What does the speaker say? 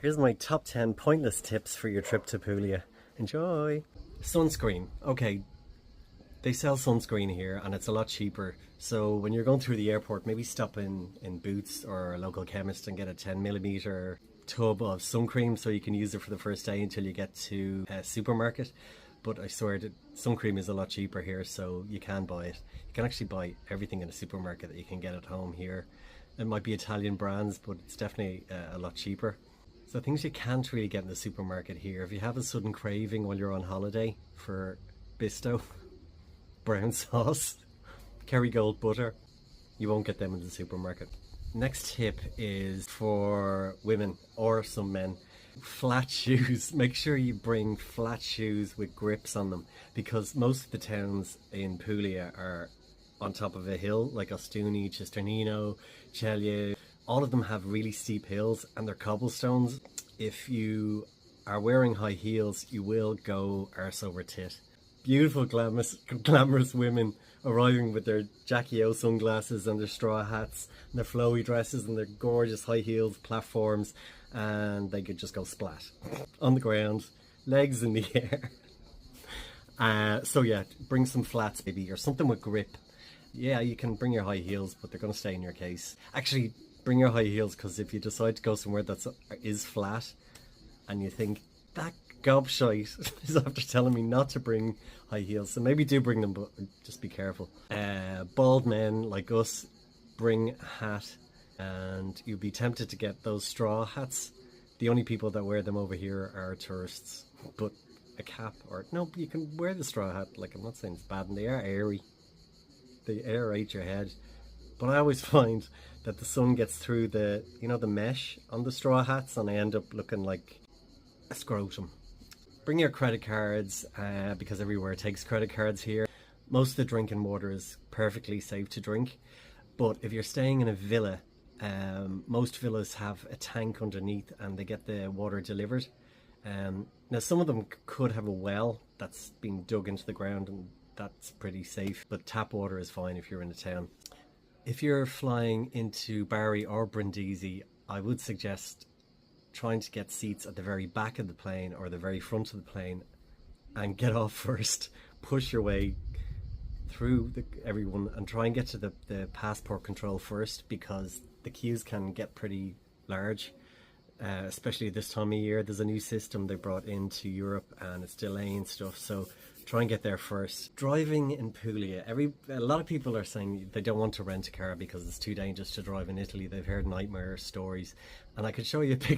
Here's my top 10 pointless tips for your trip to Puglia. Enjoy! Sunscreen. Okay, they sell sunscreen here and it's a lot cheaper. So when you're going through the airport, maybe stop in Boots or a local chemist and get a 10mm tub of sun cream so you can use it for the first day until you get to a supermarket. But I swear that sun cream is a lot cheaper here, so you can buy it. You can actually buy everything in a supermarket that you can get at home here. It might be Italian brands, but it's definitely a lot cheaper. So things you can't really get in the supermarket here. If you have a sudden craving while you're on holiday for Bisto, brown sauce, Kerrygold butter, you won't get them in the supermarket. Next tip is for women or some men. Flat shoes. Make sure you bring flat shoes with grips on them, because most of the towns in Puglia are on top of a hill, like Ostuni, Cisternino, Celje. All of them have really steep hills and they're cobblestones. If you are wearing high heels, you will go arse over tit. Beautiful, glamorous women arriving with their Jackie O sunglasses and their straw hats and their flowy dresses and their gorgeous high heels platforms, and they could just go splat on the ground, legs in the air. So yeah, bring some flats maybe, or something with grip. Yeah, you can bring your high heels, but they're going to stay in your case. Actually, bring your high heels, because if you decide to go somewhere that is flat and you think, that gobshite is after telling me not to bring high heels, so maybe do bring them, but just be careful. Bald men like us, bring a hat, and you'll be tempted to get those straw hats. The only people that wear them over here are tourists, but a cap, or no, you can wear the straw hat. Like, I'm not saying it's bad, and they are airy. They aerate your head, but I always find that the sun gets through the, the mesh on the straw hats, and I end up looking like a scrotum. Bring your credit cards, because everywhere takes credit cards here. Most of the drinking water is perfectly safe to drink, but if you're staying in a villa, most villas have a tank underneath and they get the water delivered. Now some of them could have a well that's been dug into the ground, and that's pretty safe, but tap water is fine if you're in a town. If you're flying into Bari or Brindisi, I would suggest trying to get seats at the very back of the plane or the very front of the plane and get off first. Push your way through everyone and try and get to the passport control first, because the queues can get pretty large, especially this time of year. There's a new system they brought into Europe and it's delaying stuff, so try and get there first. Driving in Puglia, a lot of people are saying they don't want to rent a car because it's too dangerous to drive in Italy. They've heard nightmare stories, and I could show you a picture